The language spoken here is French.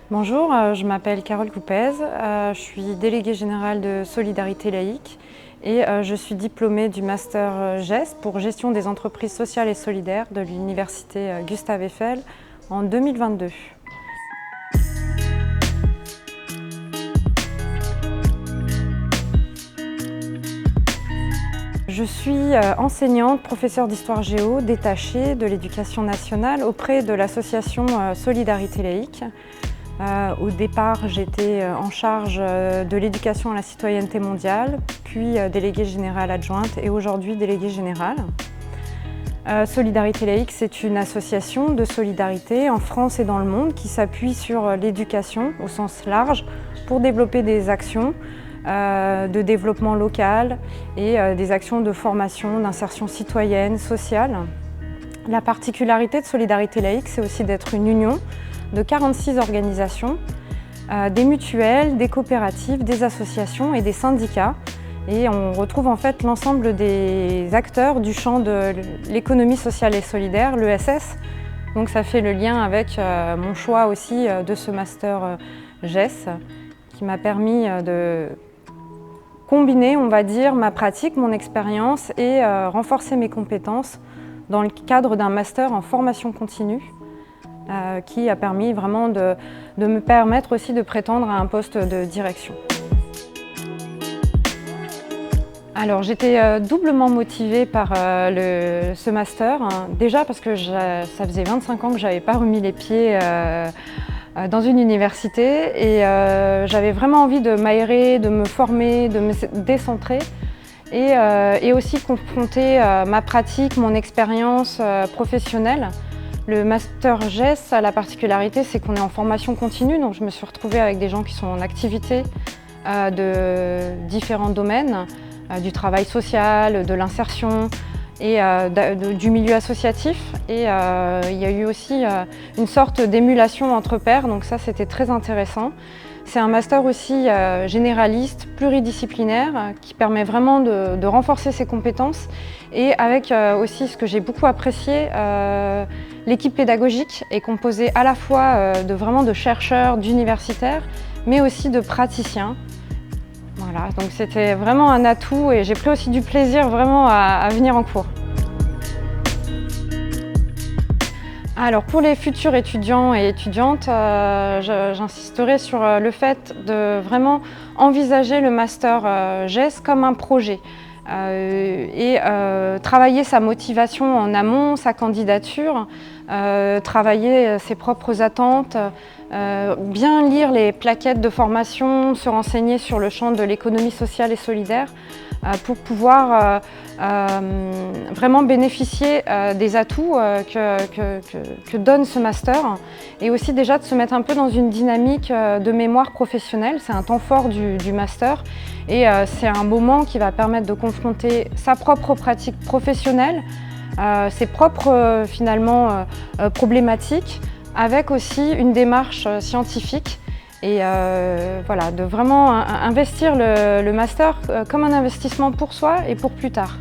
Bonjour, je m'appelle Carole Coupez, je suis déléguée générale de Solidarité laïque et je suis diplômée du master GES pour gestion des entreprises sociales et solidaires de l'université Gustave Eiffel en 2022. Je suis enseignante, professeure d'histoire géo détachée de l'éducation nationale auprès de l'association Solidarité laïque. Au départ, j'étais en charge de l'éducation à la citoyenneté mondiale, puis déléguée générale adjointe et aujourd'hui déléguée générale. Solidarité laïque, c'est une association de solidarité en France et dans le monde qui s'appuie sur l'éducation au sens large pour développer des actions de développement local et des actions de formation, d'insertion citoyenne, sociale. La particularité de Solidarité laïque, c'est aussi d'être une union de 46 organisations, des mutuelles, des coopératives, des associations et des syndicats. Et on retrouve en fait l'ensemble des acteurs du champ de l'économie sociale et solidaire, l'ESS. Donc ça fait le lien avec mon choix aussi de ce master GES, qui m'a permis de combiner, on va dire, ma pratique, mon expérience et renforcer mes compétences dans le cadre d'un master en formation continue. Qui a permis vraiment de me permettre aussi de prétendre à un poste de direction. Alors j'étais doublement motivée par ce master, déjà parce que ça faisait 25 ans que je n'avais pas remis les pieds dans une université et j'avais vraiment envie de m'aérer, de me former, de me décentrer et aussi confronter ma pratique, mon expérience professionnelle. Le master GES a la particularité, c'est qu'on est en formation continue, donc je me suis retrouvée avec des gens qui sont en activité de différents domaines, du travail social, de l'insertion et du milieu associatif. Et il y a eu aussi une sorte d'émulation entre pairs, donc ça c'était très intéressant. C'est un master aussi généraliste, pluridisciplinaire, qui permet vraiment de renforcer ses compétences et avec aussi ce que j'ai beaucoup apprécié, l'équipe pédagogique est composée à la fois de chercheurs, d'universitaires, mais aussi de praticiens. Voilà, donc c'était vraiment un atout et j'ai pris aussi du plaisir vraiment à venir en cours. Alors pour les futurs étudiants et étudiantes, j'insisterai sur le fait de vraiment envisager le master GES comme un projet et travailler sa motivation en amont, sa candidature, travailler ses propres attentes, bien lire les plaquettes de formation, se renseigner sur le champ de l'économie sociale et solidaire pour pouvoir vraiment bénéficier des atouts que donne ce master et aussi déjà de se mettre un peu dans une dynamique de mémoire professionnelle. C'est un temps fort du master et c'est un moment qui va permettre de confronter sa propre pratique professionnelle, ses propres finalement problématiques avec aussi une démarche scientifique. Et voilà, de vraiment investir le master comme un investissement pour soi et pour plus tard.